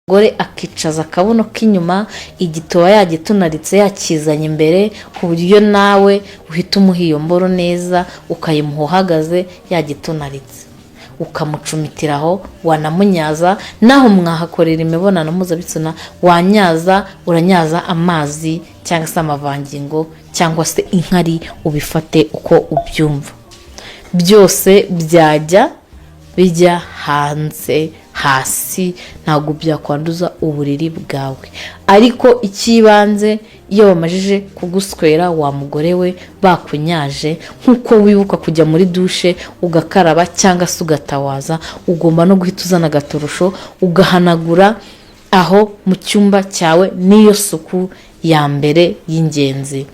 gore akicaza akabuno k'inyuma, igituba yagitunaritse yakizanye imbere ku buryo nawe uhita umuha iyo mboro neza, ukayimuha uhagaze yagitunaritse, ukamucumitiraho, wanamunyaza naho mwahakorera imibonano mpuzabitsina, wanyaza uranyaza amazi cyangwa se amavangingo cyangwa se inkari, ubifate uko ubyumva. Byose byajya bijya hanze hasi, ntabwo byakwanduza uburiri bwawe. Ariko ikibanze iyo bamajije kuguswera wa mugore we bakunyaje, nkuko wibuka kujya muri dushe ugakaraba cyangwa se ugatawaza, ugomba no guhita uzana agatorosho ugahanagura aho mu cyumba cyawe. Niyo suku ya mbere y'ingenzi,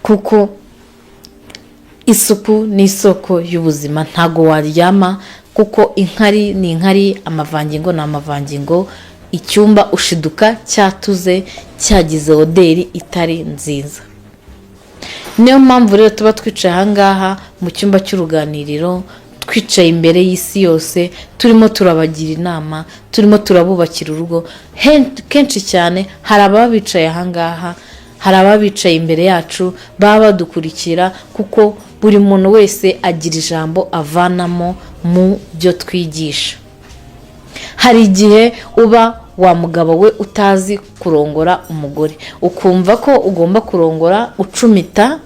kuko isuku ni isoko y'ubuzima. Ntago waryama kuko inkari ni inkari, amavangingo ni amavangingo, icyumba ushiduka cyatuze cyagize oderi itari nziza. Niyo mpamvu rero tuba twicaye ahangaha mu cyumba cy'uruganiriro, twicaye imbere y'isi yose, turimo turabagira inama, turimo turabubakira urugo. Kenshi cyane hari ababa bicaye ahangaha, hari ababa bicaye imbere yacu baba badukurikira, kuko buri muntu wese agira ijambo avanamo mu byo twigisha. Hari igihe uba wa mugabo we utazi kurongora umugore, ukumva ko ugomba kurongora ucumita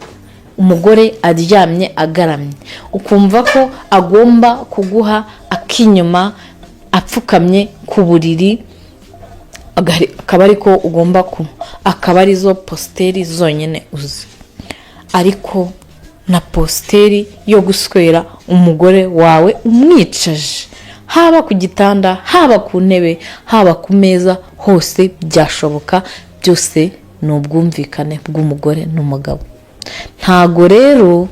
umugore aryamye agaramye, ukumva ko agomba kuguha akinyuma apfukamye ku buriri, akaba ariko ugomba akaba arizo posteri zonyine uzi. Ariko na posteri yo guswera umugore wawe umwicaje, haba ku gitanda, haba ku ntebe, haba ku meza, hose byashoboka. Byose ni ubwumvikane bw'umugore n'umugabo. Ntago rero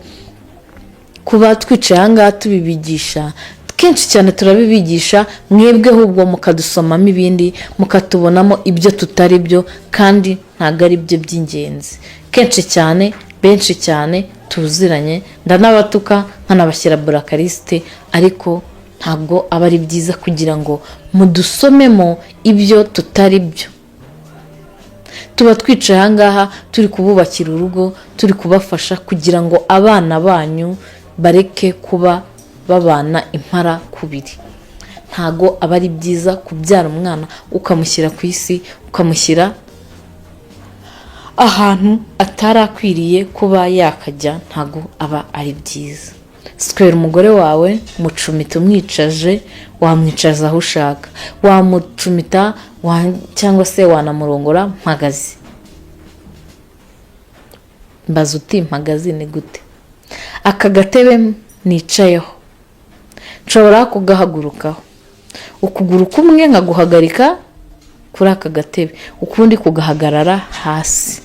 kuba twicaye ahangaha tubibigisha, kenshi cyane turabibigisha, mwebwe ahubwo mukadusomamo ibindi, mukatubonamo ibyo tutari byo, kandi ntago ari byo by'ingenzi. Kenshi cyane, benshi cyane tuziranye, ndanabatuka nkanabashyira burakarisite, ariko ntabwo aba ari byiza kugira ngo mudusomemo ibyo tutari byo. Tuba twicaye ahangaha turi kububakira urugo, turi kubafasha kugira ngo abana banyu bareke kuba babana impara kubiri. Ntago aba ari byiza kubyara umwana ukamushyira ku isi, ukamushyira ahantu atarakwiriye kuba yakajya. Ntago aba ari byiza. Swera umugore wawe, mucumita umwicaje, wamwicaza aho ushaka, wamucumita cyangwa se wanamurongora mpagaze. Mbaza uti mpagaze ni gute? Aka gatebe nicayeho nshobora kugahagurukaho, ukuguru kumwe nkaguhagarika kuri aka gatebe, ukundi kugahagarara hasi.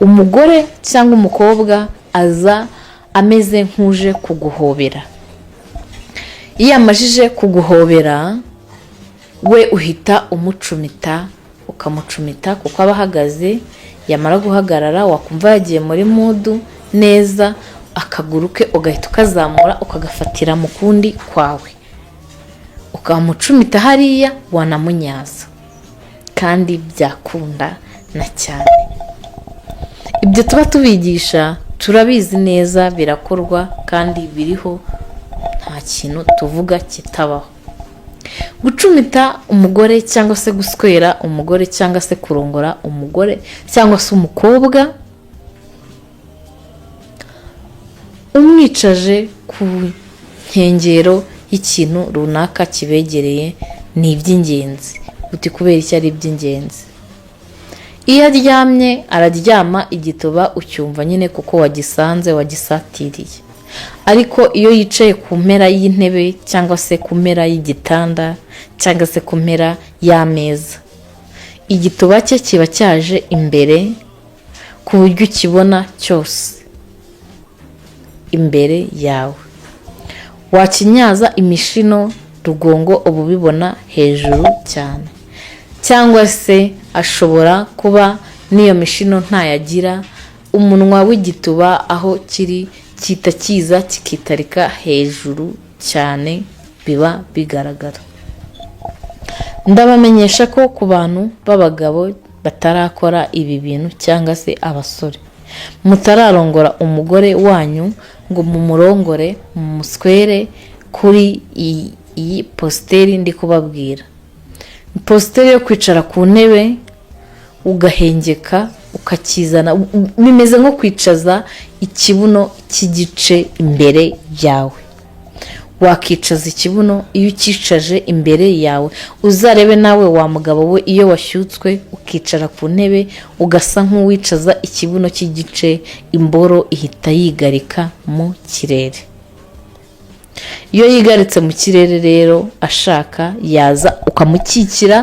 Umugore cyangwa umukobwa aza ameze nk'uje kuguhobera. Iyo amajije kuguhobera, we uhita umucumita, ukamucumita kuko aba ahagaze. Yamara guhagarara, wakumva yagiye muri mudu neza, akaguru ke ugahita ukazamura ukagafatira mu kundi kwawe, ukamucumita hariya, wanamunyaza, kandi byakunda na cyane. Ibyo tuba tubigisha turabizi neza, birakorwa kandi biriho, nta kintu tuvuga kitabaho. Gucumita umugore cyangwa se guswera umugore cyangwa se kurongora umugore cyangwa se umukobwa umwicaje ku nkengero y'ikintu runaka kibegereye ni iby'ingenzi. Uti kubera icyo ari iby'ingenzi? Iyo aryamye araryama igituba ucyumva nyine kuko wagisanze, wagisatiriye. Ariko iyo yicaye ku mpera y'intebe cyangwa se ku mpera y'igitanda cyangwa se ku mpera y'ameza, igituba cye kiba cyaje imbere ku buryo ukibona cyose imbere yawe. Wakinyaza imishino, rugongo uba ubibona hejuru cyane, cyangwa se ashobora kuba n'iyo mishino ntayagira, umunwa w'igituba aho kiri kita kiza kikitarika hejuru cyane, biba bigaragara. ndabamenyesha ko ku bantu b'abagabo batarakora ibi bintu cyangwa se abasore mutararongora umugore wanyu ngo mumurongore mumuswere kuri iyi positeri ndi kubabwira. Positeri yo kwicara ku ntebe ugahengeka ukakizana, bimeze nko kwicaza ikibuno cy'igice imbere yawe. Wakicaza ikibuno, iyo ukicaje imbere yawe uzarebe nawe wa mugabo we iyo washyutswe ukicara ku ntebe ugasa nk'uwicaza ikibuno cy'igice, imboro ihita yigarika mu kirere. Iyo yigaritse mu kirere rero ashaka yaza ukamukikira,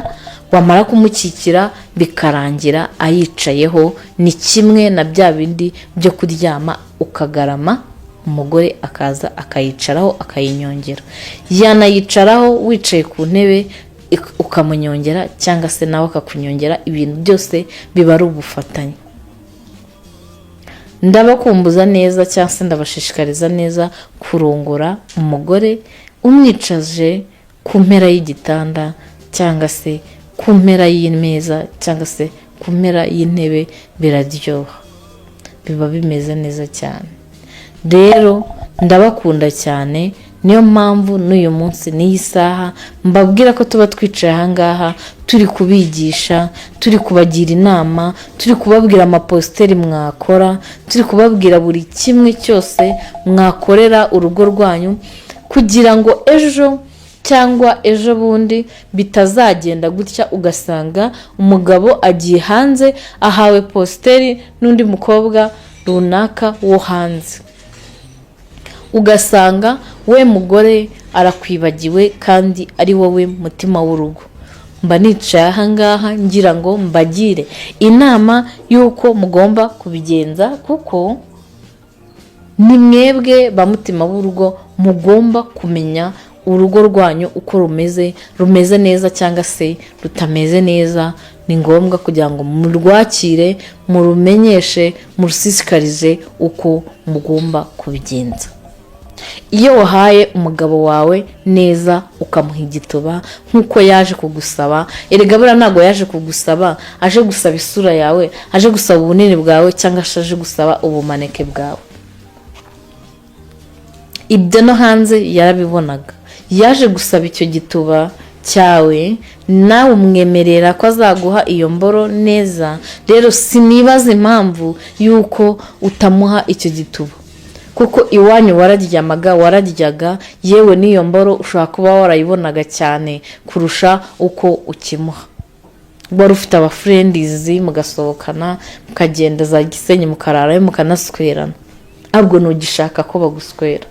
wamara kumukikira bikarangira ayicayeho. Ni kimwe na bya bindi byo kuryama ukagarama, umugore akaza akayicaraho akayinyongera. Yanayicaraho wicaye ku ntebe ukamunyongera cyangwa se nawe akakunyongera, ibintu byose biba ari ubufatanye. Ndabakumbuza neza cyangwa se ndabashishikariza neza kurongora umugore umwicaje ku mpera y'igitanda cyangwa se ku mpera y'imeza cyangwa se ku mpera y'intebe. Biraryoha, biba bimeze neza cyane. Rero ndabakunda cyane, niyo mpamvu n'uyu munsi n'iyi saha mbabwira ko tuba twicaye ahangaha turi kubigisha, turi kubagira inama, turi kubabwira amapositeri mwakora, turi kubabwira buri kimwe cyose mwakorera urugo rwanyu kugira ngo ejo cyangwa ejo bundi bitazagenda gutya ugasanga umugabo agiye hanze ahawe positeri n'undi mukobwa runaka wo hanze, ugasanga we mugore arakwibagiwe kandi ari wowe mutima w'urugo. Mba nicaye ahangaha ngira ngo mbagire inama y'uko mugomba kubigenza, kuko ni mwebwe ba mutima w'urugo mugomba kumenya urugo rwanyu uko rumeze neza cyangwa se rutameze neza. Ni ngombwa kugira ngo murwakire, murumenyeshe, murusisikarize uko mugomba kubigenza. Iyo wahaye umugabo wawe neza ukamuha igituba nk'uko yaje kugusaba, erega buriya ntabwo yaje kugusaba aje gusaba isura yawe, aje gusaba ubunini bwawe cyangwa aje gusaba ubumaneke bwawe. Ibyo no hanze yarabibonaga, yaje gusaba icyo gituba cyawe, nawe umwemerera ko azaguha iyo mboro neza. Rero sinibaza impamvu y'uko utamuha icyo gituba, kuko iwanyu wararyaga, yewe n'iyo mboro ushobora kuba warayibonaga cyane kurusha uko ukimuha. Wari ufite abafrendizi mugasohokana mukagenda za Gisenyi mukararayo mukanaswerana, ahubwo ntugishaka ko baguswera.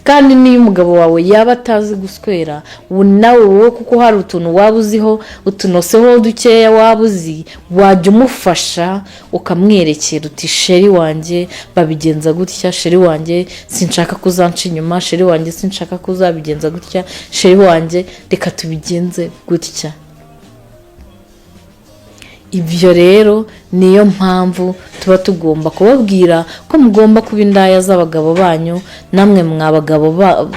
Kandi niyo umugabo wawe yaba atazi guswera, nawe wowe kuko hari utuntu waba uziho, utunoseho dukeya waba uzi, wajya umufasha ukamwerekera uti sheri wanjye babigenza gutya, sheri wanjye sinshaka kuzanca inyuma, sheri wanjye sinshaka kuzabigenza gutya, sheri wanjye reka tubigenze gutya. Ibyo rero niyo mpamvu tuba tugomba kubabwira ko mugomba kuba indaya z'abagabo banyu. Namwe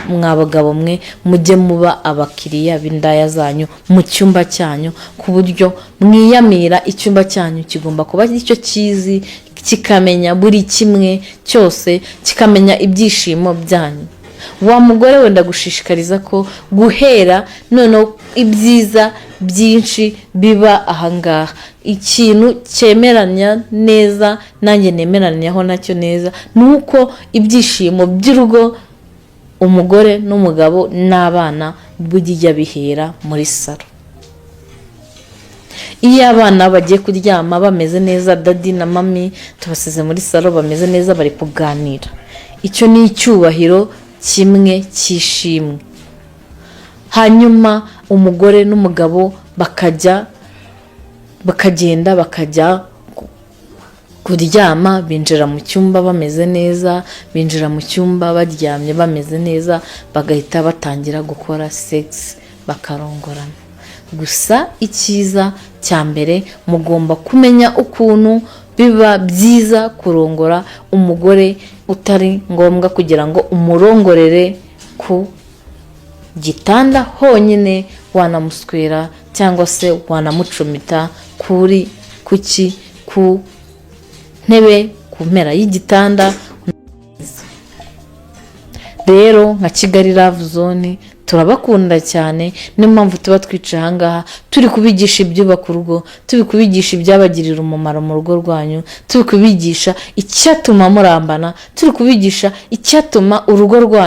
mwabagabo mwe mujye muba abakiriya b'indaya zanyu mu cyumba cyanyu, ku buryo mwiyamira icyumba cyanyu kigomba kuba icyo kizi, kikamenya buri kimwe cyose, kikamenya ibyishimo byanyu. Wa mugore wenda gushishikariza ko guhera noneho ibyiza byinshi biba ahangaha. Ikintu cyemeranya neza, nanjye nemeranyaho nacyo neza, nuko ibyishimo by'urugo umugore n'umugabo n'abana bijya bihera muri salo. Iyo abana bagiye kuryama bameze neza, dadi na mami tubasize muri salo bameze neza bari kuganira, icyo ni icyubahiro kimwe cy'ishimwe. Hanyuma umugore n'umugabo bakagenda bakajya kuryama, binjira mu cyumba bameze neza, binjira mu cyumba baryamye bameze neza, bagahita batangira gukora sex bakarongorana. Gusa icyiza cya mbere mugomba kumenya ukuntu biba byiza kurongora umugore, utari ngombwa kugira ngo umurongorere ku gitanda honyine wanamuswera cyangwa se wanamucumita ku ntebe ku mpera y'igitanda. Rero nka Kigali Love Zone turabakunda cyane, niyo mpamvu tuba twicaye ahangaha turi kubigisha ibyubaka urugo, turi kubigisha ibyabagirira umumaro mu rugo rwanyu, turi kubigisha icyatuma murambana, turi kubigisha icyatuma urugo rwanyu